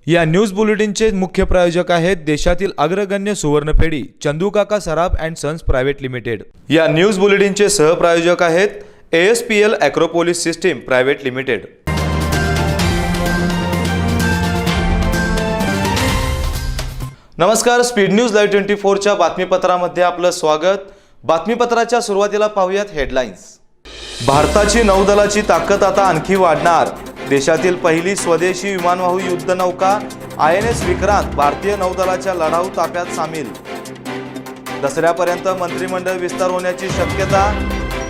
या न्यूज बुलेटिनचे मुख्य प्रायोजक आहेत देशातील अग्रगण्य सुवर्णपेढी चंदूकाका सराफ अँड सन्स प्रायव्हेट लिमिटेड। या न्यूज बुलेटिनचे सहप्रायोजक आहेत ASPL ॲग्रोपोलिस सिस्टीम प्रायव्हेट लिमिटेड। नमस्कार, स्पीड न्यूज लाईव्ह 24 च्या बातमीपत्रामध्ये आपलं स्वागत। बातमीपत्राच्या सुरुवातीला पाहूयात हेडलाईन्स। भारताची नौदलाची ताकद आता आणखी वाढणार। देशातील पहिली स्वदेशी विमानवाहू युद्धनौका INS विक्रांत भारतीय नौदलाच्या लढाऊ ताफ्यात सामील। दसऱ्यापर्यंत मंत्रिमंडळ विस्तार होण्याची शक्यता।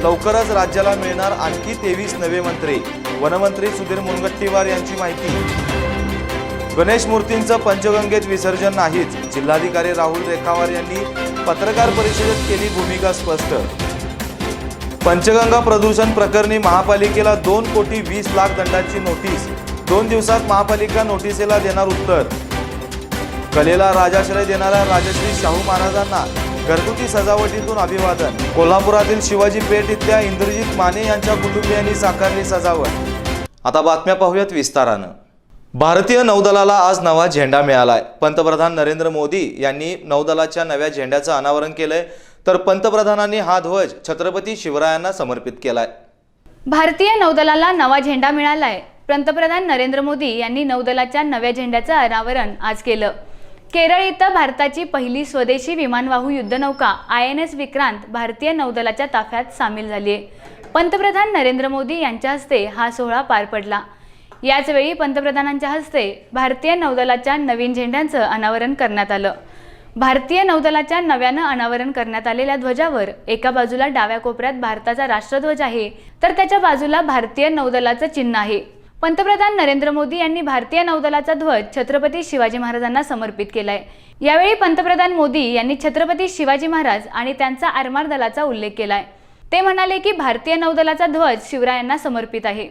लवकरच राज्याला मिळणार आणखी 23 नवे मंत्री। वनमंत्री सुधीर मुनगंटीवार यांची माहिती। गणेश मूर्तींचं पंचगंगेत विसर्जन नाहीच, जिल्हाधिकारी राहुल रेखावार यांनी पत्रकार परिषदेत केली भूमिका स्पष्ट। पंचगंगा प्रदूषण प्रकरणी महापालिकेला 2,20,00,000 दंडाची नोटीस। 2 दिवसात महापालिका नोटिसेला देणार उत्तर। कलेला राजाश्रय देणाऱ्या राजश्री शाहू महाराजांना घरगुती सजावटीतून अभिवादन। कोल्हापुरातील शिवाजी पेठ इथल्या इंद्रजित माने यांच्या कुटुंबियांनी साकारली सजावट। आता बातम्या पाहूयात विस्तारानं। भारतीय नौदलाला आज नवा झेंडा मिळालाय। पंतप्रधान नरेंद्र मोदी यांनी नौदलाच्या नव्या झेंड्याचं अनावरण केलंय, तर पंतप्रधानांनी हा ध्वज छत्रपती शिवरायांना समर्पित केलाय। भारतीय नौदलाला नवा झेंडा मिळालाय। पंतप्रधान नरेंद्र मोदी यांनी नौदलाच्या नव्या झेंड्याचं अनावरण आज केलं। केरळ इथं भारताची पहिली स्वदेशी विमानवाहू युद्धनौका INS विक्रांत भारतीय नौदलाच्या ताफ्यात सामील झाली आहे। पंतप्रधान नरेंद्र मोदी यांच्या हस्ते हा सोहळा पार पडला। याचवेळी पंतप्रधानांच्या हस्ते भारतीय नौदलाच्या नवीन झेंड्यांचं अनावरण करण्यात आलं। भारतीय नौदलाच्या नव्यानं अनावरण करण्यात आलेल्या ध्वजावर एका बाजूला डाव्या कोपऱ्यात भारताचा राष्ट्रध्वज आहे, तर त्याच्या बाजूला भारतीय नौदलाचं चिन्ह आहे। पंतप्रधान नरेंद्र मोदी यांनी भारतीय नौदलाचा ध्वज छत्रपती शिवाजी महाराजांना समर्पित केलाय। यावेळी पंतप्रधान मोदी यांनी छत्रपती शिवाजी महाराज आणि त्यांचा आरमार दलाचा उल्लेख केलाय। ते म्हणाले की भारतीय नौदलाचा ध्वज शिवरायांना समर्पित आहे।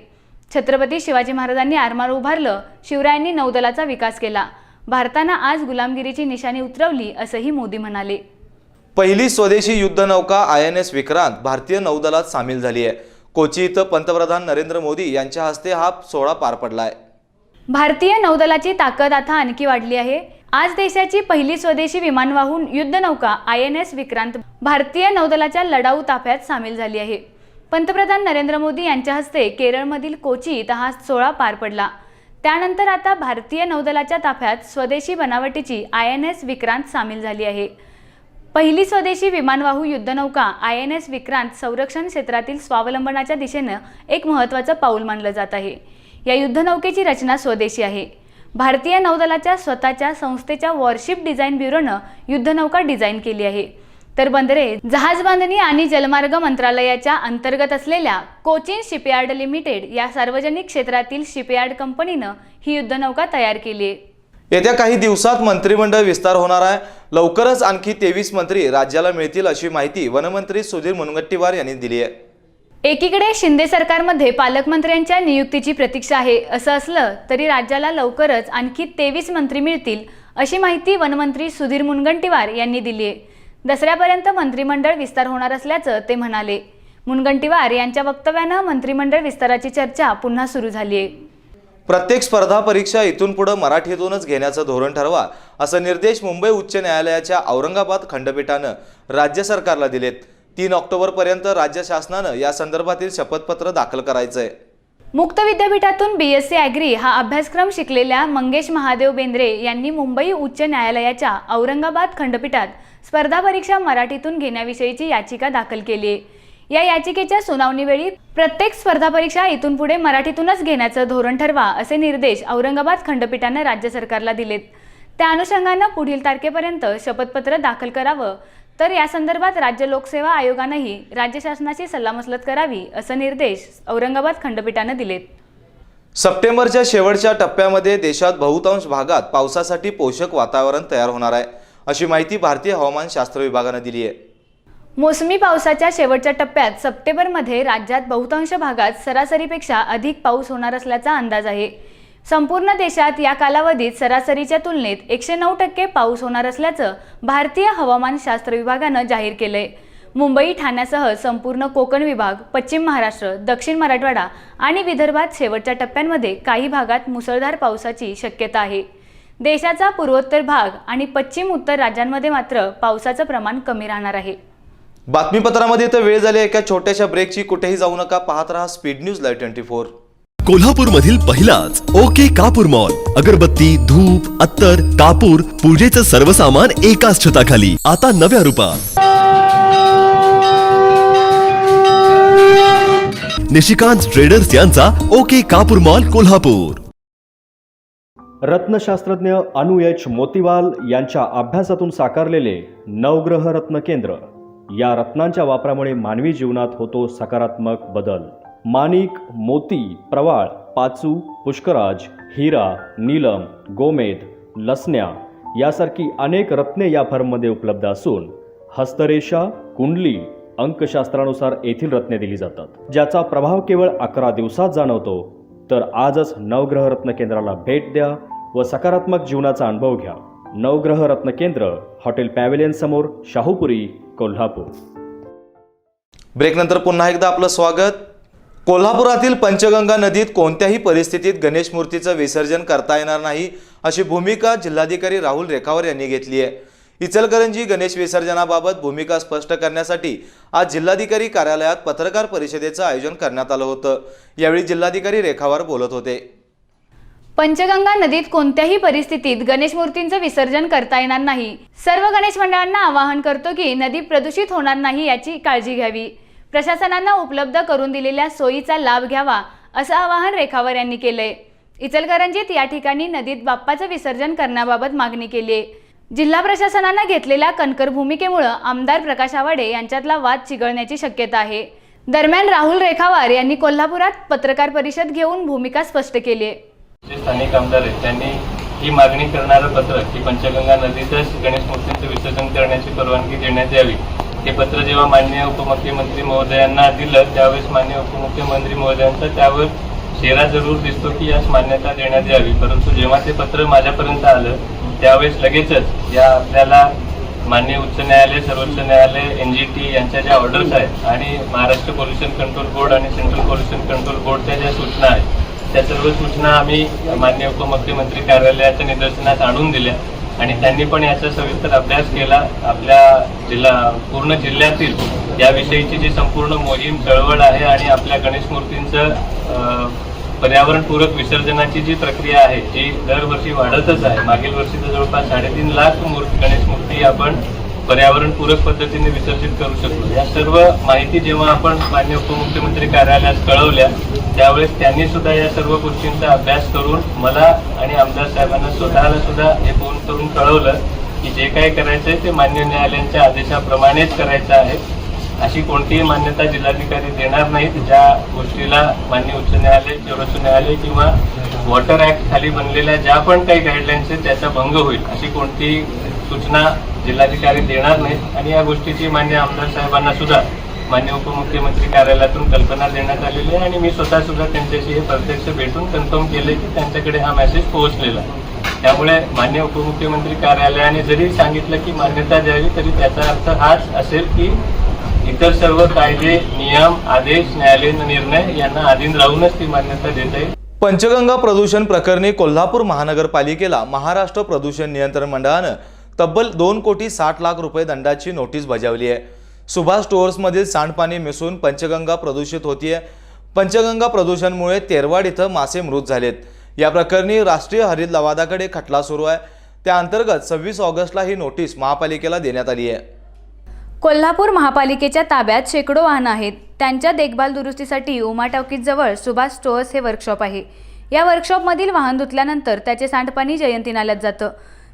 छत्रपती शिवाजी महाराजांनी आरमार उभारलं, शिवरायांनी नौदलाचा विकास केला। भारतानं आज गुलामगिरीची निशाणी उतरवली, असंही मोदी म्हणाले। पहिली स्वदेशी युद्धनौका INS विक्रांत भारतीय नौदलात सामील झाली आहे। कोची इथं पंतप्रधान नरेंद्र मोदी यांच्या हस्ते हा सोहळा पार पडलाय। भारतीय नौदलाची ताकद आता आणखी वाढली आहे। आज देशाची पहिली स्वदेशी विमानवाहू युद्धनौका INS विक्रांत भारतीय नौदलाच्या लढाऊ ताफ्यात सामील झाली आहे। पंतप्रधान नरेंद्र मोदी यांच्या हस्ते केरळमधील कोची इथं हा सोहळा पार पडला। त्यानंतर आता भारतीय नौदलाच्या ताफ्यात स्वदेशी बनावटीची INS विक्रांत सामील झाली आहे। पहिली स्वदेशी विमानवाहू युद्धनौका INS विक्रांत संरक्षण क्षेत्रातील स्वावलंबनाच्या दिशेनं एक महत्त्वाचं पाऊल मानलं जात आहे। या युद्धनौकेची रचना स्वदेशी आहे। भारतीय नौदलाच्या स्वतःच्या संस्थेच्या वॉरशिप डिझाईन ब्युरोनं युद्धनौका डिझाईन केली आहे, तर बंदरे, जहाज बांधणी आणि जलमार्ग मंत्रालयाच्या अंतर्गत असलेल्या कोचिन शिपयार्ड लिमिटेड या सार्वजनिक क्षेत्रातील शिपयार्ड कंपनीनं ही युद्धनौका तयार केली आहे। येत्या काही दिवसात मंत्रिमंडळ विस्तार होणार आहे। लवकरच आणखी 23 मंत्री राज्याला मिळतील, अशी माहिती वनमंत्री सुधीर मुनगंटीवार यांनी दिली आहे। एकीकडे शिंदे सरकारमध्ये पालकमंत्र्यांच्या नियुक्तीची प्रतीक्षा आहे। असं असलं तरी राज्याला लवकरच आणखी 23 मंत्री मिळतील, अशी माहिती वनमंत्री सुधीर मुनगंटीवार यांनी दिली आहे। दसऱ्यापर्यंत मंत्रिमंडळ विस्तार होणार असल्याचं ते म्हणाले। मुनगंटीवार यांच्या वक्तव्यानं मंत्रिमंडळ विस्ताराची चर्चा पुन्हा सुरू झाली आहे। प्रत्येक स्पर्धा परीक्षा इथून पुढे मराठीतूनच घेण्याचं धोरण ठरवा, असे निर्देश मुंबई उच्च न्यायालयाच्या औरंगाबाद खंडपीठानं राज्य सरकारला दिलेत। 3 ऑक्टोबरपर्यंत राज्य शासनानं या संदर्भातील शपथपत्र दाखल करायचंय। मुक्त विद्यापीठातून BSc ॲग्री हा अभ्यासक्रम शिकलेल्या मंगेश महादेव बेंद्रे यांनी मुंबई उच्च न्यायालयाच्या औरंगाबाद खंडपीठात स्पर्धा परीक्षा मराठीतून घेण्याविषयीची याचिका दाखल केली आहे। या याचिकेच्या सुनावणीवेळी प्रत्येक स्पर्धा परीक्षा इथून पुढे मराठीतूनच घेण्याचं धोरण ठरवा, असे निर्देश औरंगाबाद खंडपीठानं राज्य सरकारला दिलेत। त्या अनुषंगानं पुढील तारखेपर्यंत शपथपत्र दाखल करावं, तर या संदर्भात राज्य लोकसेवा आयोगानंही राज्य शासनाची सल्लामसलत करावी, असे निर्देश औरंगाबाद खंडपीठानं दिलेत। सप्टेंबरच्या शेवटच्या टप्प्यामध्ये देशात बहुतांश भागात पावसासाठी पोषक वातावरण तयार होणार आहे, अशी माहिती भारतीय हवामानशास्त्र विभागानं दिली आहे। मोसमी पावसाच्या शेवटच्या टप्प्यात सप्टेंबरमध्ये राज्यात बहुतांश भागात सरासरीपेक्षा अधिक पाऊस होणार असल्याचा अंदाज आहे। संपूर्ण देशात या कालावधीत सरासरीच्या तुलनेत 109% पाऊस होणार असल्याचं भारतीय हवामानशास्त्र विभागानं जाहीर केलंय। मुंबई, ठाण्यासह संपूर्ण कोकण विभाग, पश्चिम महाराष्ट्र, दक्षिण मराठवाडा आणि विदर्भात शेवटच्या टप्प्यांमध्ये काही भागात मुसळधार पावसाची शक्यता आहे। देशाचा पूर्वोत्तर भाग आणि पश्चिम उत्तर राज्यांमध्ये मात्र पावसाचं प्रमाण कमी राहणार आहे. बातमीपत्रामध्ये तर वेळ झाली एका छोट्याशा ब्रेकची. कुठेही जाऊ नका, पाहत रहा स्पीड न्यूज लाईव्ह 24. कोल्हापूर मधील पहिलाच ओके कापूर मॉल. अगरबत्ती, धूप, अत्तर, कापूर, पूजेचं सर्व सामान एकाच छताखाली. आता नव्या रूपात. निशिकांत ट्रेडर्स यांचा ओके कापूर मॉल कोल्हापूर. रत्नशास्त्रज्ञ अनु एच मोतीवाल यांच्या अभ्यासातून साकारलेले नवग्रह रत्न केंद्र. या रत्नांच्या वापरामुळे मानवी जीवनात होतो सकारात्मक बदल. माणिक, मोती, प्रवाळ, पाचू, पुष्कराज, हिरा, नीलम, गोमेद, लसण्या यासारखी अनेक रत्ने या फर्ममध्ये उपलब्ध असून हस्तरेषा, कुंडली, अंकशास्त्रानुसार येथील रत्ने दिली जातात, ज्याचा प्रभाव केवळ 11 दिवसात जाणवतो. तर आजच नवग्रह रत्न केंद्राला भेट द्या व सकारात्मक जीवनाचा अनुभव घ्या. नवग्रह रत्न केंद्र, हॉटेल पॅव्हिलियन समोर, शाहूपुरी, कोल्हापूर. ब्रेकनंतर पुन्हा एकदा आपलं स्वागत. कोल्हापुरातील पंचगंगा नदीत कोणत्याही परिस्थितीत गणेश मूर्तीचं विसर्जन करता येणार नाही अशी भूमिका जिल्हाधिकारी राहुल रेखावर यांनी घेतली आहे. इचलकरंजी गणेश विसर्जनाबाबत भूमिका स्पष्ट करण्यासाठी आज जिल्हाधिकारी कार्यालयात पत्रकार परिषदेचं आयोजन करण्यात आलं होतं. यावेळी जिल्हाधिकारी रेखावर बोलत होते. पंचगंगा नदीत कोणत्याही परिस्थितीत गणेश मूर्तींचं विसर्जन करता येणार नाही. सर्व गणेश मंडळांना आवाहन करतो की नदी प्रदूषित होणार नाही याची काळजी घ्यावी. प्रशासनानं उपलब्ध करून दिलेल्या सोयीचा लाभ घ्यावा असं आवाहन रेखावर यांनी केलंय. इचलकरंजीत या ठिकाणी नदीत बाप्पाचं विसर्जन करण्याबाबत मागणी केली आहे. जिल्हा प्रशासनानं घेतलेल्या कणखर भूमिकेमुळे आमदार प्रकाश आवाडे यांच्यातला वाद चिघळण्याची शक्यता आहे. दरम्यान राहुल रेखावार यांनी कोल्हापुरात पत्रकार परिषद घेऊन भूमिका स्पष्ट केली आहे. जे स्थानिक आमदार आहेत त्यांनी ही मागणी करणारं पत्र की पंचगंगा नदीतच गणेश मूर्तींचं विसर्जन करण्याची परवानगी देण्यात यावी, हे पत्र जेव्हा माननीय उपमुख्यमंत्री महोदयांना दिलं त्यावेळेस माननीय उपमुख्यमंत्री महोदयांचा त्यावर चेहरा जरूर दिसतो की यास मान्यता देण्यात यावी. परंतु जेव्हा ते पत्र माझ्यापर्यंत आलं त्यावेळेस लगेचच या आपल्याला माननीय उच्च न्यायालय, सर्वोच्च न्यायालय, NGT यांच्या ज्या ऑर्डर्स आहेत आणि महाराष्ट्र पोल्युशन कंट्रोल बोर्ड आणि सेंट्रल पोल्युशन कंट्रोल बोर्डच्या ज्या सूचना आहेत त्या सर्व सूचना आम्ही माननीय उपमुख्यमंत्री कार्यालयाच्या निदर्शनास आणून दिल्या आणि त्यांनी पण याचा सविस्तर अभ्यास केला. आपल्या पूर्ण जिल्ह्यातील याविषयीची जी संपूर्ण मोहीम चळवळ आहे आणि आपल्या गणेश मूर्तींचं पर्यावरणपूरक विसर्जनाची जी प्रक्रिया आहे जी दरवर्षी वाढतच आहे. मागील वर्षी तर जवळपास 3.5 लाख गणेश मूर्ती आपण पर्यावरणपूरक पद्धतीने विसर्जित करू शकतो. या सर्व माहिती जेव्हा आपण माननीय उपमुख्यमंत्री कार्यालयात कळवल्या त्यावेळेस त्यांनी सुद्धा या सर्व गोष्टींचा अभ्यास करून मला आणि आमदार साहेबांना स्वतःला सुद्धा हे फोन करून कळवलं की जे काही करायचंय ते मान्य न्यायालयांच्या आदेशाप्रमाणेच करायचं आहे. अशी कोणतीही मान्यता जिल्हाधिकारी देणार नाहीत. ज्या गोष्टीला मान्य उच्च न्यायालय, सर्वोच्च न्यायालय किंवा वॉटर ऍक्ट खाली बनलेल्या ज्या पण काही गाईडलाईन्स आहेत त्याचा भंग होईल अशी कोणतीही सूचना जिल्हाधिकारी देणार नाहीत. आणि या गोष्टीची मान्य आमदार साहेबांना सुद्धा मान्य उपमुख्यमंत्री कार्यालयातून कल्पना देण्यात आलेली आहे आणि मी स्वतः सुद्धा त्यांच्याशी हे प्रत्यक्ष भेटून कन्फर्म केले की त्यांच्याकडे हा मेसेज पोहोचलेला आहे. त्यामुळे मान्य उपमुख्यमंत्री कार्यालयाने जरी सांगितलं की मान्यता द्यावी तरी त्याचा अर्थ हाच असेल की इतर सर्व कायदे, नियम, आदेश, न्यायालयीन निर्णय यांना अधीन राहूनच ती मान्यता देता येईल. पंचगंगा प्रदूषण प्रकरणी कोल्हापूर महानगरपालिकेला महाराष्ट्र प्रदूषण नियंत्रण मंडळानं तब्बल 2,60,00,000 रुपये दंडाची नोटीस बजावली आहे. सुभाष स्टोअर्समधील सांडपाणी मिसळून पंचगंगा प्रदूषित होतीये. पंचगंगा प्रदूषणमुळे तेरवाड इथं मासे मृत झालेत. या प्रकरणी राष्ट्रीय हरित लवादाकडे खटला सुरू आहे. त्या अंतर्गत 26 ऑगस्टला ही नोटीस महापालिकेला देण्यात आली आहे. कोल्हापूर महापालिकेच्या ताब्यात शेकडो वाहनं आहेत. त्यांच्या देखभाल दुरुस्तीसाठी उमा टॉकीजजवळ सुभाष स्टोअर्स हे वर्कशॉप आहे. या वर्कशॉपमधील वाहन धुतल्यानंतर त्याचे सांडपाणी जयंती नाल्यात जातं.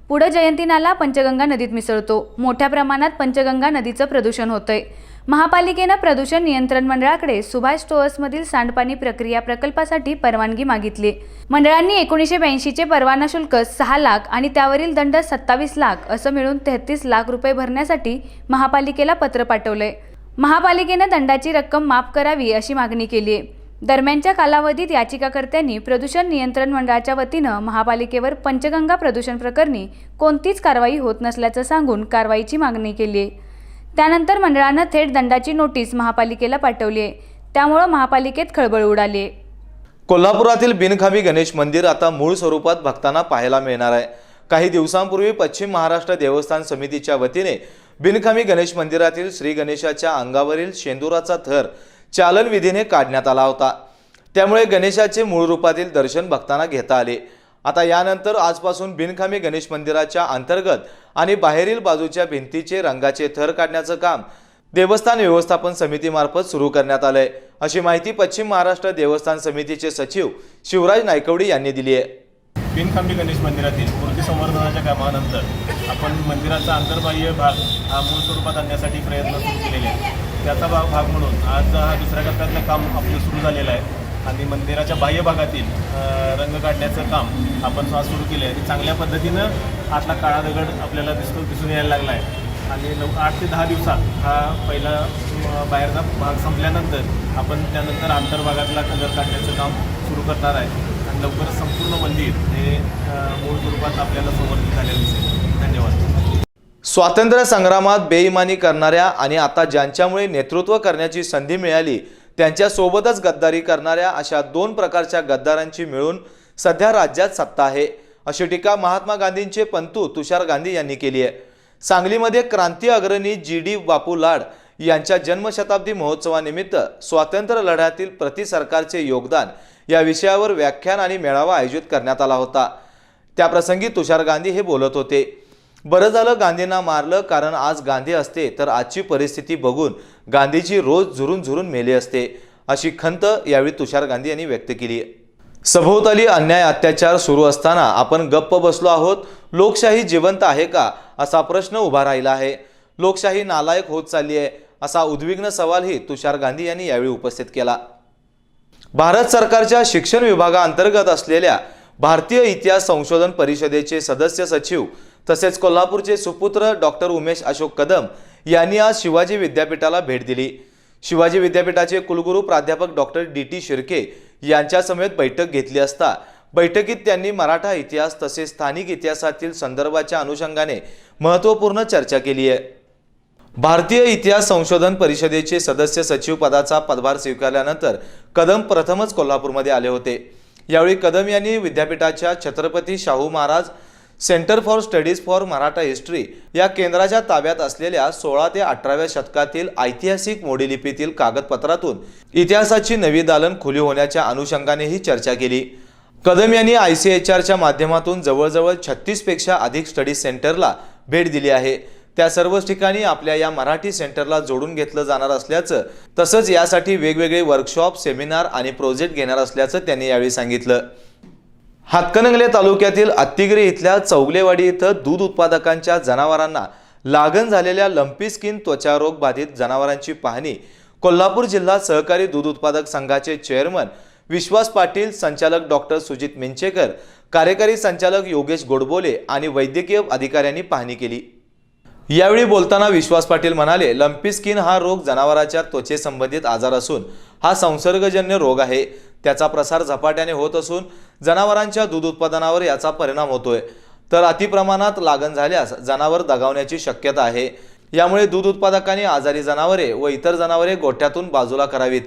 पुढे जयंती नाला पंचगंगा नदीत मिसळतो. मोठ्या प्रमाणात पंचगंगा नदीचं प्रदूषण होतंय. महापालिकेनं प्रदूषण नियंत्रण मंडळाकडे सुभाष स्टोअर्समधील सांडपाणी प्रक्रिया प्रकल्पासाठी परवानगी मागितली. मंडळांनी 1982चे परवाना शुल्क 6 लाख आणि त्यावरील दंड 27 लाख असं मिळून 33 लाख रुपये भरण्यासाठी महापालिकेला पत्र पाठवलंय. महापालिकेनं दंडाची रक्कम माफ करावी अशी मागणी केली आहे. दरम्यानच्या कालावधीत याचिकाकर्त्यांनी प्रदूषण नियंत्रण मंडळाच्या वतीनं महापालिकेवर पंचगंगा प्रदूषण प्रकरणी कोणतीच कारवाई होत नसल्याचं सांगून कारवाईची मागणी केली आहे. त्यानंतर मंडळानं थेट दंडाची नोटीस महापालिकेला पाठवली आहे. त्यामुळे महापालिकेत खळबळ उडाली आहे. कोल्हापुरातील बिनखाबी गणेश मंदिर आता मूळ स्वरूपात भक्तांना पाहायला मिळणार आहे. काही दिवसांपूर्वी पश्चिम महाराष्ट्र देवस्थान समितीच्या वतीने बिनकामी गणेश मंदिरातील श्री गणेशाच्या अंगावरील शेंदुराचा थर चालन विधीने काढण्यात आला होता। त्यामुळे गणेशाचे मूळ रूपातील दर्शन भक्तांना घेता आले। आता यानंतर आजपासून बिनकामी गणेश मंदिराच्या अंतर्गत आणि बाहेरील बाजूच्या भिंतीचे रंगाचे थर काढण्याचं काम देवस्थान व्यवस्थापन समितीमार्फत सुरू करण्यात आले, अशी माहिती पश्चिम महाराष्ट्र देवस्थान समितीचे सचिव शिवराज नायकवडी यांनी दिली आहे। बिनकामी गणेश मंदिरातील मूर्ती संवर्धनाच्या कामानंतर आपण मंदिराचा अंतर्बाह्य भाग हा मूळ स्वरूपात आणण्यासाठी प्रयत्न सुरू केलेले आहेत। त्याचा भाग म्हणून आज हा दुसऱ्या टप्प्यातलं काम आपलं सुरू झालेलं आहे आणि मंदिराच्या बाह्य भागातील रंग काढण्याचं काम आपण आज सुरू केलं आहे। चांगल्या पद्धतीनं आतला काळा दगड आपल्याला दिसून यायला लागला आहे आणि 8 ते 10 दिवसात हा पहिला बाहेरचा भाग संपल्यानंतर आपण त्यानंतर आंतरभागातला कलर काढण्याचं काम सुरू करणार आहे आणि लवकरच संपूर्ण मंदिर हे मूळ स्वरूपात आपल्याला समर्पित झालेलं दिसेल। धन्यवाद। स्वातंत्र्य संग्रामात बेईमानी करणाऱ्या आणि आता ज्यांच्यामुळे नेतृत्व करण्याची संधी मिळाली त्यांच्यासोबतच गद्दारी करणाऱ्या अशा 2 प्रकारच्या गद्दारांची मिळून सध्या राज्यात सत्ता आहे, अशी टीका महात्मा गांधींचे पंतू तुषार गांधी यांनी केली आहे। सांगलीमध्ये क्रांती अग्रणी GD बापू लाड यांच्या जन्मशताब्दी महोत्सवानिमित्त स्वातंत्र्य लढ्यातील प्रति सरकारचे योगदान या विषयावर व्याख्यान आणि मेळावा आयोजित करण्यात आला होता। त्याप्रसंगी तुषार गांधी हे बोलत होते। बरं झालं गांधींना मारलं, कारण आज गांधी असते तर आजची परिस्थिती बघून गांधीजी रोज झुरून मेले असते, अशी खंत यावेळी तुषार गांधी यांनी व्यक्त केली। सभोवताली अन्याय अत्याचार सुरू असताना आपण गप्प बसलो आहोत। लोकशाही जिवंत आहे का असा प्रश्न उभा राहिला आहे। लोकशाही नालायक होत चालली आहे असा उद्विग्न सवालही तुषार गांधी यांनी यावेळी उपस्थित केला। भारत सरकारच्या शिक्षण विभागाअंतर्गत असलेल्या भारतीय इतिहास संशोधन परिषदेचे सदस्य सचिव तसेच कोल्हापूरचे सुपुत्र डॉक्टर उमेश अशोक कदम यांनी आज शिवाजी विद्यापीठाला भेट दिली। शिवाजी विद्यापीठाचे कुलगुरू प्राध्यापक डॉक्टर DT शिर्के यांच्यासमवेत बैठक घेतली असता बैठकीत त्यांनी मराठा इतिहास तसेच स्थानिक इतिहासातील संदर्भाच्या अनुषंगाने महत्त्वपूर्ण चर्चा केली आहे। भारतीय इतिहास संशोधन परिषदेचे सदस्य सचिव पदाचा पदभार स्वीकारल्यानंतर कदम प्रथमच कोल्हापूरमध्ये आले होते। यावेळी कदम यांनी विद्यापीठाच्या Chhatrapati Shahu Maharaj centre for studies for Maratha history या केंद्राच्या ताब्यात असलेल्या 16 ते 18व्या शतकातील ऐतिहासिक मोडीलिपीतील कागदपत्रातून इतिहासाची नवी दालन खुली होण्याच्या अनुषंगानेही चर्चा केली। कदम यांनी ICHRच्या माध्यमातून जवळजवळ 36 पेक्षा अधिक स्टडी सेंटरला भेट दिली आहे। त्या सर्वच ठिकाणी आपल्या या मराठी सेंटरला जोडून घेतलं जाणार असल्याचं तसंच यासाठी वेगवेगळे वर्कशॉप, सेमिनार आणि प्रोजेक्ट घेणार असल्याचं त्यांनी यावेळी सांगितलं। हातकणंगले तालुक्यातील अत्तिगिरी इथल्या चौगलेवाडी इथं दूध उत्पादकांच्या जनावरांना लागण झालेल्या लंपी स्किन त्वचा रोग बाधित जनावरांची पाहणी कोल्हापूर जिल्हा सहकारी दूध उत्पादक संघाचे चेअरमन विश्वास पाटील, संचालक डॉक्टर सुजित मिंचेकर, कार्यकारी संचालक योगेश गोडबोले आणि वैद्यकीय अधिकाऱ्यांनी पाहणी केली। यावेळी बोलताना विश्वास पाटील म्हणाले, लंपी स्किन हा रोग जनावरांच्या त्वचेसंबंधित आजार असून हा संसर्गजन्य रोग आहे। त्याचा प्रसार झपाट्याने होत असून जनावरांच्या दूध उत्पादनावर याचा परिणाम होतोय, तर अतिप्रमाणात लागण झाल्यास जनावर दगावण्याची शक्यता आहे। यामुळे दूध उत्पादकांनी आजारी जनावरे व इतर जनावरे गोठ्यातून बाजूला करावीत।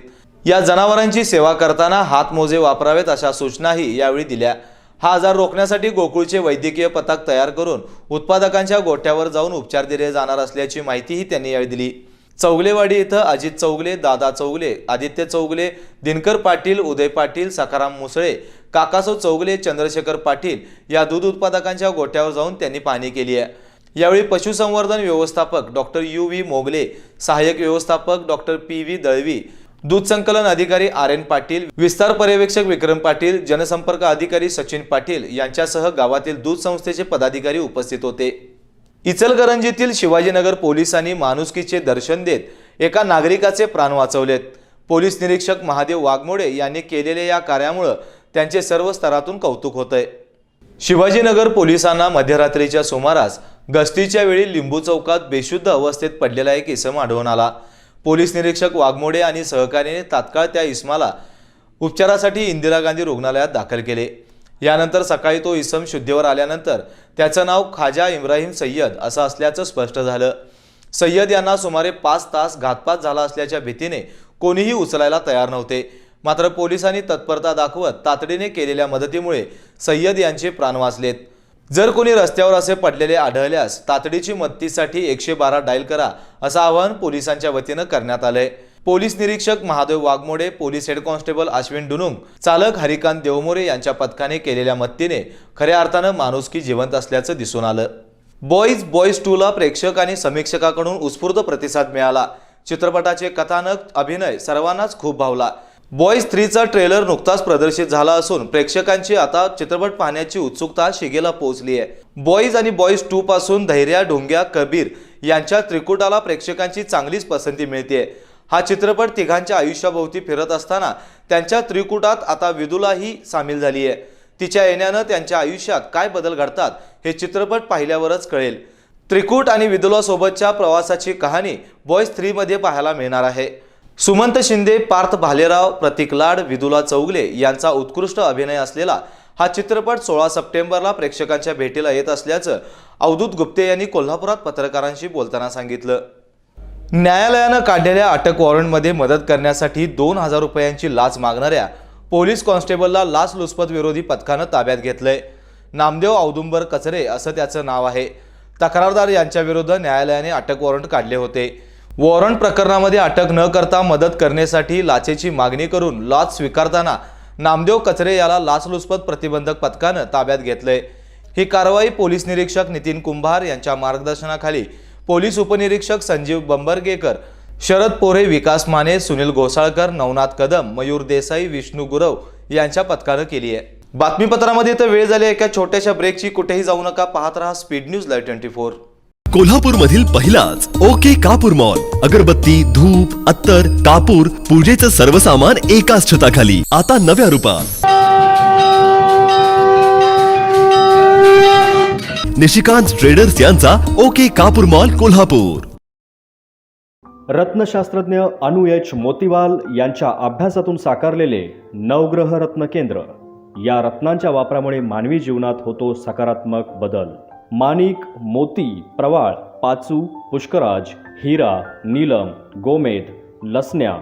या जनावरांची सेवा करताना हातमोजे वापरावेत अशा सूचनाही यावेळी दिल्या। हा आजार रोखण्यासाठी गोकुळचे वैद्यकीय पथक तयार करून उत्पादकांच्या गोठ्यावर जाऊन उपचार दिले जाणार असल्याची माहितीही त्यांनी यावेळी दिली। चौगलेवाडी इथं अजित चौगले, दादा चौगले, आदित्य चौगले, दिनकर पाटील, उदय पाटील, सखाराम मुसळे, काकासो चौगले, चंद्रशेखर पाटील या दूध उत्पादकांच्या गोठ्यावर जाऊन त्यांनी पाहणी केली आहे। यावेळी पशुसंवर्धन व्यवस्थापक डॉक्टर UV मोगले, सहाय्यक व्यवस्थापक डॉक्टर PV दळवी, दूध संकलन अधिकारी RN पाटील, विस्तार पर्यवेक्षक विक्रम पाटील, जनसंपर्क अधिकारी सचिन पाटील यांच्यासह गावातील दूध संस्थेचे पदाधिकारी उपस्थित होते। इचलकरंजीतील शिवाजीनगर पोलिसांनी माणुसकीचे दर्शन देत एका नागरिकाचे प्राण वाचवलेत। पोलीस निरीक्षक महादेव वाघमोडे यांनी केलेल्या या कार्यामुळे त्यांचे सर्व स्तरातून कौतुक होतंय। शिवाजीनगर पोलिसांना मध्यरात्रीच्या सुमारास गस्तीच्या वेळी लिंबू चौकात बेशुद्ध अवस्थेत पडलेला एक इसम आढळून आला। पोलीस निरीक्षक वाघमोडे आणि सहकार्याने तात्काळ त्या इसमाला उपचारासाठी इंदिरा गांधी रुग्णालयात दाखल केले। यानंतर सकाळी तो इसम शुद्धीवर आल्यानंतर त्याचं नाव खाजा इब्राहिम सय्यद असं असल्याचं स्पष्ट झालं। सय्यद यांना सुमारे 5 तास घातपात झाला असल्याच्या भीतीने कोणीही उचलायला तयार नव्हते। मात्र पोलिसांनी तत्परता दाखवत तातडीने केलेल्या मदतीमुळे सय्यद यांचे प्राण वाचलेत। जर कोणी रस्त्यावर असे पडलेले आढळल्यास तातडीची मदतीसाठी 112 डायल करा असं आवाहन पोलिसांच्या वतीनं करण्यात आलंय। पोलीस निरीक्षक Mahadev Waghmode, police head constable Ashwin Dunung, चालक हरिकांत देवमोरे यांच्या पथकाने केलेल्या मदतीने खऱ्या अर्थानं माणुसकी जिवंत असल्याचं दिसून आलं। बॉईज 2 ला प्रेक्षक आणि समीक्षकांकडून उत्स्फूर्त प्रतिसाद मिळाला। चित्रपटाचे कथानक, अभिनय सर्वांनाच खूप भावला। बॉईज 3 चा ट्रेलर नुकताच प्रदर्शित झाला असून प्रेक्षकांची आता चित्रपट पाहण्याची उत्सुकता शिगेला पोहोचली आहे। बॉईज आणि बॉईज 2 पासून धैर्या, ढोंग्या, कबीर यांच्या त्रिकुटाला प्रेक्षकांची चांगलीच पसंती मिळते। हा चित्रपट तिघांच्या आयुष्याभोवती फिरत असताना त्यांच्या त्रिकुटात आता विदुलाही सामील झाली आहे। तिच्या येण्यानं त्यांच्या आयुष्यात काय बदल घडतात हे चित्रपट पाहिल्यावरच कळेल। त्रिकुट आणि विदुला सोबतच्या प्रवासाची कहाणी बॉईज 3 मध्ये पाहायला मिळणार आहे। सुमंत शिंदे, पार्थ भालेराव, प्रतीक लाड, विदुला चौगले यांचा उत्कृष्ट अभिनय असलेला हा चित्रपट 16 सप्टेंबरला प्रेक्षकांच्या भेटीला येत असल्याचं अवधूत गुप्ते यांनी कोल्हापुरात पत्रकारांशी बोलताना सांगितलं। न्यायालयानं काढलेल्या अटक वॉरंटमध्ये मदत करण्यासाठी 2000 रुपयांची लाच मागणाऱ्या पोलीस कॉन्स्टेबलला लाचलुचपत विरोधी पथकानं ताब्यात घेतलंय। नामदेव औदुंबर कचरे असं त्याचं नाव आहे। तक्रारदार यांच्याविरुद्ध न्यायालयाने अटक वॉरंट काढले होते। वॉरंट प्रकरणामध्ये अटक न करता मदत करण्यासाठी लाचेची मागणी करून लाच स्वीकारताना नामदेव कचरे याला लाचलुचपत प्रतिबंधक पथकानं ताब्यात घेतलंय। ही कारवाई पोलीस निरीक्षक नितीन कुंभार यांच्या मार्गदर्शनाखाली पोलीस उपनिरीक्षक संजीव बंबरगेकर, शरद पोरे, विकास माने, सुनील घोसाळकर, नवनाथ कदम, मयूर देसाई, विष्णू गुरव यांच्या पथकानं केली आहे। बातमीपत्रामध्ये तर वेळ झाली एका छोट्याशा ब्रेकची। कुठेही जाऊ नका, पाहत रहा स्पीड न्यूज लाईव्ह 24। कोल्हापूर मधील पहिलाच ओके कापूर मॉल। अगरबत्ती, धूप, अत्तर, कापूर, पूजेचं सर्व सामान एकाच छताखाली आता नव्या रूपात। निशिकांत ट्रेडर्स यांचा ओके कापूर मॉल कोल्हापूर। रत्नशास्त्रज्ञ अनु एच मोतीवाल यांच्या अभ्यासातून साकारलेले नवग्रह रत्न केंद्र। या रत्नांच्या वापरामुळे मानवी जीवनात होतो सकारात्मक बदल। माणिक, मोती, प्रवाळ, पाचू, पुष्कराज, हिरा, नीलम, गोमेद, लसण्या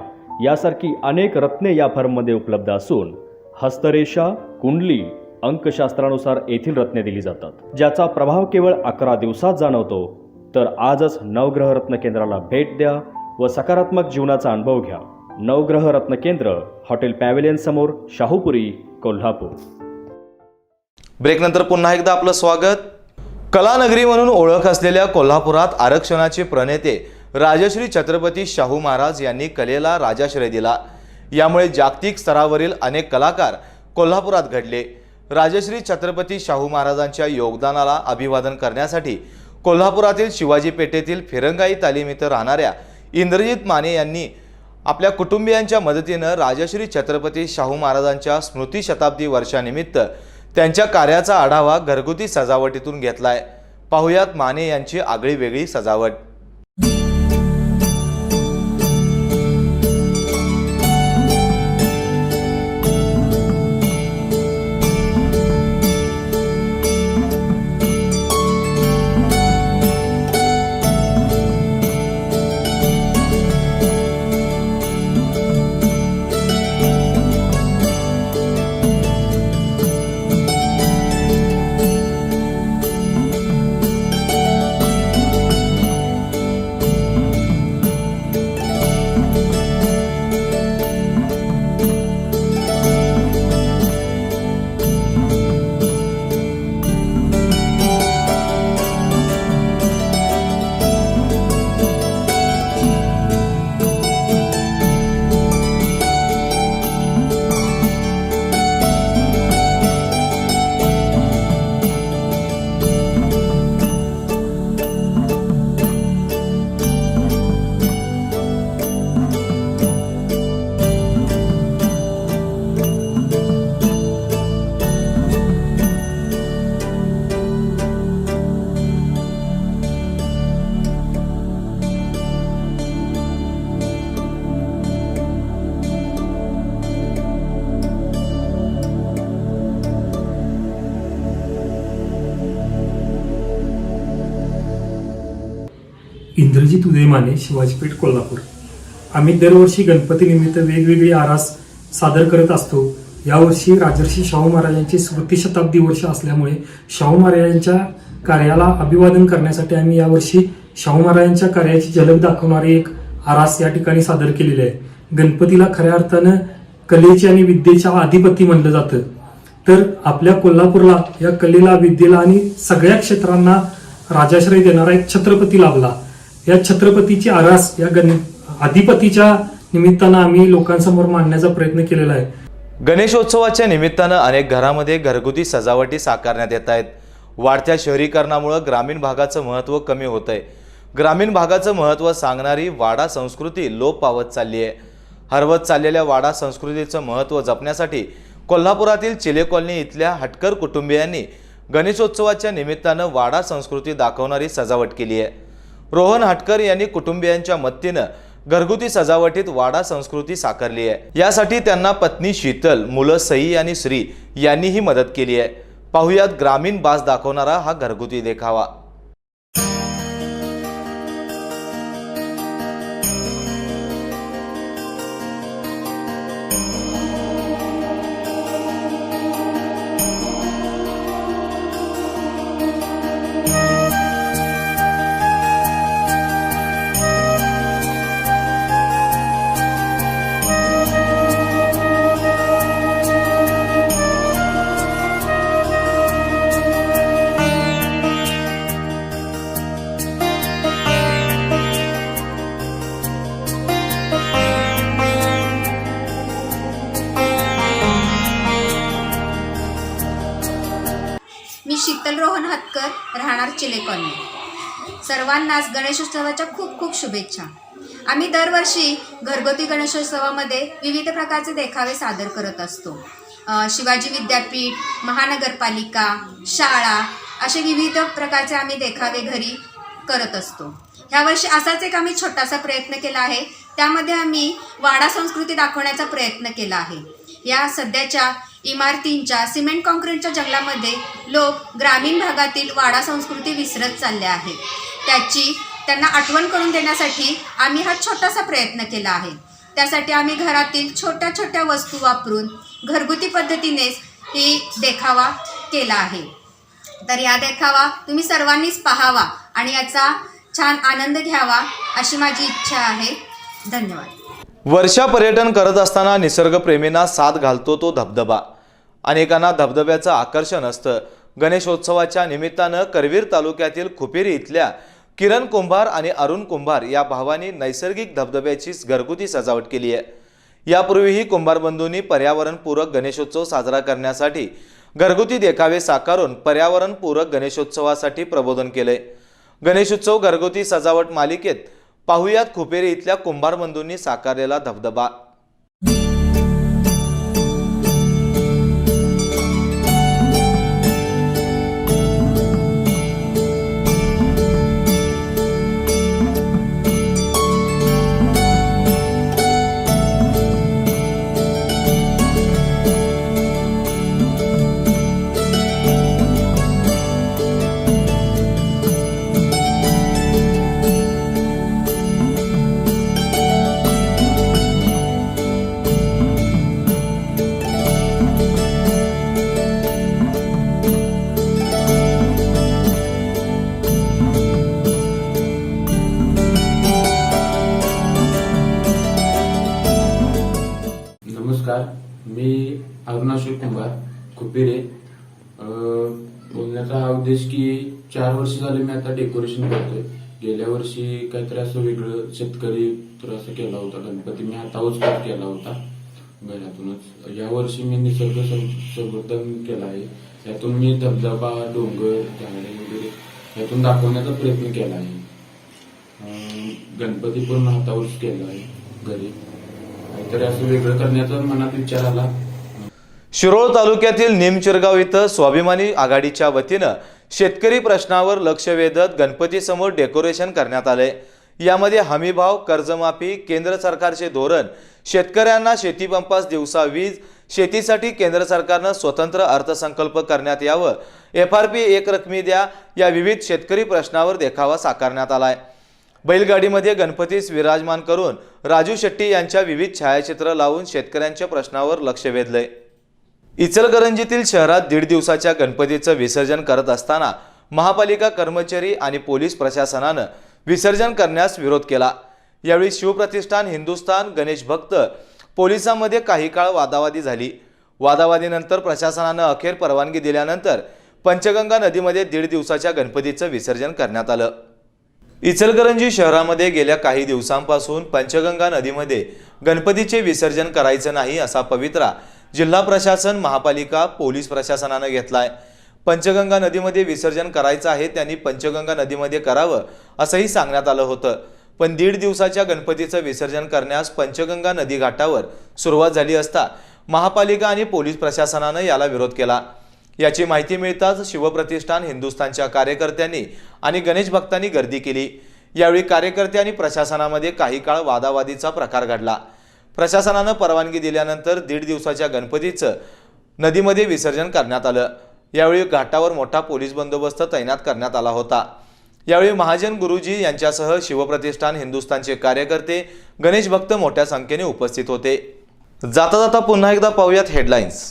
यासारखी अनेक रत्ने या फर्ममध्ये उपलब्ध असून हस्तरेषा, कुंडली, अंकशास्त्रानुसार येथील रत्ने दिली जातात, ज्याचा प्रभाव केवळ 11 दिवसात जाणवतो। तर आजच नवग्रह रत्न केंद्राला भेट द्या व सकारात्मक जीवनाचा अनुभव घ्या। नवग्रह रत्न केंद्र, हॉटेल पॅव्हिलियन समोर, शाहूपुरी, कोल्हापूर। ब्रेकनंतर पुन्हा एकदा आपलं स्वागत। कलानगरी म्हणून ओळख असलेल्या कोल्हापुरात आरक्षणाचे प्रणेते राजश्री छत्रपती शाहू महाराज यांनी कलेला राजाश्रय दिला। यामुळे जागतिक स्तरावरील अनेक कलाकार कोल्हापुरात घडले। राजश्री छत्रपती शाहू महाराजांच्या योगदानाला अभिवादन करण्यासाठी कोल्हापुरातील शिवाजी पेठेतील फिरंगाई तालीम इथं राहणाऱ्या इंद्रजित माने यांनी आपल्या कुटुंबियांच्या मदतीनं राजश्री छत्रपती शाहू महाराजांच्या स्मृती शताब्दी वर्षानिमित्त त्यांच्या कार्याचा आढावा घरगुती सजावटीतून घेतलाय। पाहुयात माने यांची आगळी वेगळी सजावट। इंद्रजित उदय माने, शिवाजीपेठ, कोल्हापूर। आम्ही दरवर्षी गणपतीनिमित्त वेगवेगळी आरास सादर करत असतो। यावर्षी राजर्षी शाहू महाराजांची स्मृतिशताब्दी वर्ष असल्यामुळे शाहू महाराजांच्या कार्याला अभिवादन करण्यासाठी आम्ही यावर्षी शाहू महाराजांच्या कार्याची झलक दाखवणारी एक आरास या ठिकाणी सादर केलेली आहे। गणपतीला खऱ्या अर्थानं कलेची आणि विद्येच्या अधिपती म्हणलं जातं, तर आपल्या कोल्हापूरला या कलेला, विद्येला आणि सगळ्या क्षेत्रांना राजाश्रय देणारा एक छत्रपती लाभला। या छत्रपतीची आरास या अधिपतीच्या निमित्तानं आम्ही लोकांसमोर मांडण्याचा प्रयत्न केलेला आहे। गणेशोत्सवाच्या निमित्तानं अनेक घरामध्ये घरगुती सजावटी साकारण्यात येत आहेत। वाढत्या शहरीकरणामुळे ग्रामीण भागाचं महत्त्व कमी होत आहे। ग्रामीण भागाचं महत्त्व सांगणारी वाडा संस्कृती लोप पावत चालली आहे। हरवत चाललेल्या वाडा संस्कृतीचं महत्त्व जपण्यासाठी कोल्हापुरातील चिले कॉलनी इथल्या हटकर कुटुंबियांनी गणेशोत्सवाच्या निमित्तानं वाडा संस्कृती दाखवणारी सजावट केली आहे। रोहन हटकर यांनी कुटुंबियांच्या मदतीनं घरगुती सजावटीत वाडा संस्कृती साकारली आहे। यासाठी त्यांना पत्नी शीतल, मुलं सई आणि श्री यांनीही मदत केली आहे। पाहुयात ग्रामीण बाज दाखवणारा हा घरगुती देखावा। मी शीतल रोहन हतकर, राहणार चिले कॉलनी। सर्वांनाच गणेशोत्सवाच्या खूप खूप शुभेच्छा। आम्ही दरवर्षी घरगुती गणेशोत्सवामध्ये विविध प्रकारचे देखावे सादर करत असतो। शिवाजी विद्यापीठ, महानगरपालिका, शाळा असे विविध प्रकारचे आम्ही देखावे घरी करत असतो। ह्यावर्षी असाच एक आम्ही छोटासा प्रयत्न केला आहे। त्यामध्ये आम्ही वाडा संस्कृती दाखवण्याचा प्रयत्न केला आहे। या सध्याच्या इमारतींच्या सिमेंट कॉन्क्रीटच्या जंगलामध्ये लोक ग्रामीण भागातील वाडा संस्कृती विसरत चालले आहेत। त्याची त्यांना आठवण करून देण्यासाठी आम्ही हा छोटासा प्रयत्न केला आहे। त्यासाठी आम्ही घरातील छोट्या छोट्या वस्तू वापरून घरगुती पद्धतीनेच ही देखावा केला आहे। तर या देखावा तुम्ही सर्वांनीच पाहावा आणि याचा छान आनंद घ्यावा अशी माझी इच्छा आहे। धन्यवाद। वर्षा पर्यटन करत असताना निसर्गप्रेमींना साथ घालतो तो धबधबा। अनेकांना धबधब्याचं आकर्षण असतं। गणेशोत्सवाच्या निमित्तानं करवीर तालुक्यातील खुपेरी इथल्या किरण कुंभार आणि अरुण कुंभार या भावांनी नैसर्गिक धबधब्याची घरगुती सजावट केली आहे। यापूर्वीही कुंभार बंधूंनी पर्यावरणपूरक गणेशोत्सव साजरा करण्यासाठी घरगुती देखावे साकारून पर्यावरणपूरक गणेशोत्सवासाठी प्रबोधन केले। गणेशोत्सव घरगुती सजावट मालिकेत पाहुयात खुपेरी इथल्या कुंभार बंधूंनी साकारलेला धबधबा। नमस्कार, मी अरुणाश्री कुंभार खुपेरे। बोलण्याचा हा उद्देश की 4 वर्ष झाले मी आता डेकोरेशन करतोय। गेल्या वर्षी काहीतरी असं वेगळं शेतकरी तर असं केला होता गणपती, मी हातावरच केला होता घरातूनच। या वर्षी मी निसर्ग संवर्धन केला आहे। यातून मी धबधबा, डोंगर, झाडे वगैरे यातून दाखवण्याचा प्रयत्न केला आहे। गणपती पूर्ण हातावरच केला आहे घरी, काहीतरी असं वेगळं करण्याचा मनात विचार आला। शिरोळ तालुक्यातील निमचिरगाव इथं स्वाभिमानी आघाडीच्या वतीनं शेतकरी प्रश्नावर लक्ष वेधत गणपतीसमोर डेकोरेशन करण्यात आले। यामध्ये हमीभाव, कर्जमाफी, केंद्र सरकारचे धोरण, शेतकऱ्यांना शेतीपंपास दिवसा वीज, शेतीसाठी केंद्र सरकारनं स्वतंत्र अर्थसंकल्प करण्यात यावं, FRP एक रकमी द्या या विविध शेतकरी प्रश्नावर देखावा साकारण्यात आलाय। बैलगाडीमध्ये गणपतीस विराजमान करून राजू शेट्टी यांच्या विविध छायाचित्र लावून शेतकऱ्यांच्या प्रश्नावर लक्ष वेधलंय। इचलकरंजीतील शहरात 1.5 दिवसाच्या गणपतीचं विसर्जन करत असताना महापालिका कर्मचारी आणि पोलीस प्रशासनानं विसर्जन करण्यास विरोध केला। यावेळी शिवप्रतिष्ठान हिंदुस्थान गणेश भक्त पोलिसांमध्ये काही काळ वादावादी झाली। वादावादीनंतर प्रशासनानं अखेर परवानगी दिल्यानंतर पंचगंगा नदीमध्ये 1.5 दिवसाच्या गणपतीचं विसर्जन करण्यात आलं। इचलकरंजी शहरामध्ये गेल्या काही दिवसांपासून पंचगंगा नदीमध्ये गणपतीचे विसर्जन करायचं नाही असा पवित्रा जिल्हा प्रशासन, महापालिका, पोलीस प्रशासनानं घेतलाय। पंचगंगा नदीमध्ये विसर्जन करायचं आहे त्यांनी पंचगंगा नदीमध्ये करावं असंही सांगण्यात आलं होतं। पण 1.5 दिवसाच्या गणपतीचं विसर्जन करण्यास पंचगंगा नदी घाटावर सुरुवात झाली असता महापालिका आणि पोलीस प्रशासनानं याला विरोध केला। याची माहिती मिळताच शिवप्रतिष्ठान हिंदुस्थानच्या कार्यकर्त्यांनी आणि गणेश भक्तांनी गर्दी केली। यावेळी कार्यकर्ते आणि प्रशासनामध्ये काही काळ वादावादीचा प्रकार घडला। प्रशासनानं परवानगी दिल्यानंतर 1.5 दिवसाच्या गणपतीचं नदीमध्ये विसर्जन करण्यात आलं। यावेळी घाटावर मोठा पोलीस बंदोबस्त तैनात करण्यात आला होता। यावेळी महाजन गुरुजी यांच्यासह शिवप्रतिष्ठान हिंदुस्थानचे कार्यकर्ते, गणेश भक्त मोठ्या संख्येने उपस्थित होते। जाता जाता पुन्हा एकदा पाहूयात हेडलाईन्स।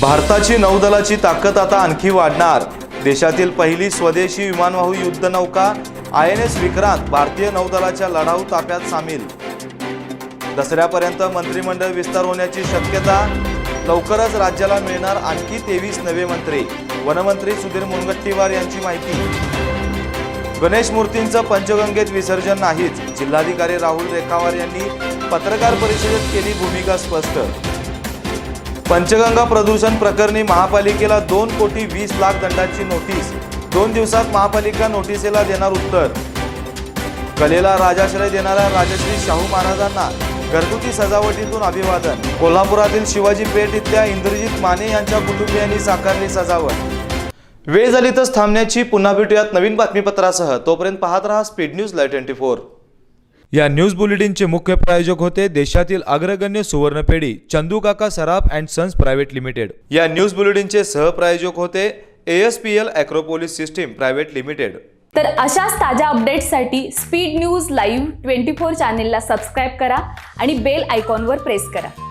भारताची नौदलाची ताकद आता आणखी वाढणार, देशातील पहिली स्वदेशी विमानवाहू युद्धनौका INS विक्रांत भारतीय नौदलाच्या लढाऊ ताफ्यात सामील। दसऱ्यापर्यंत मंत्रिमंडळ विस्तार होण्याची शक्यता, लवकरच राज्याला मिळणार आणखी 23 नवे मंत्री। वनमंत्री सुधीर मुनगंटीवार यांची माहिती। गणेश मूर्तींचं पंचगंगेत विसर्जन नाहीच, जिल्हाधिकारी राहुल रेखावार यांनी पत्रकार परिषदेत केली भूमिका स्पष्ट। पंचगंगा प्रदूषण प्रकरणी महापालिकेला 2,20,00,000 दंडाची नोटीस, 2 दिवसात महापालिका नोटिसेला देणार उत्तर। कलेला राजाश्रय देणाऱ्या राजश्री शाहू महाराजांना घरगुती सजावटीतून अभिवादन। कोल्हापुरातील शिवाजी पेठ इथल्या इंद्रजित माने यांच्या कुटुंबियांनी साकारली सजावट। वेळ झाली तर थांबण्याची, पुन्हा भेटूयात नवीन बातमीपत्रासह। तोपर्यंत पाहत रहा स्पीड न्यूज लाईव्ह 24। या न्यूज बुलेटिनचे मुख्य प्रायोजक होते देशातील अग्रगण्य सुवर्णपेढी चंदू काका सराफ अँड सन्स प्रायव्हेट लिमिटेड। या न्यूज बुलेटिनचे सहप्रायोजक होते ASPL ॲग्रोपोलिस सिस्टीम प्रायव्हेट लिमिटेड। तर अशाच ताज्या अपडेट्ससाठी स्पीड न्यूज लाईव्ह 24 चॅनेलला सबस्क्राईब करा आणि बेल आयकॉनवर प्रेस करा।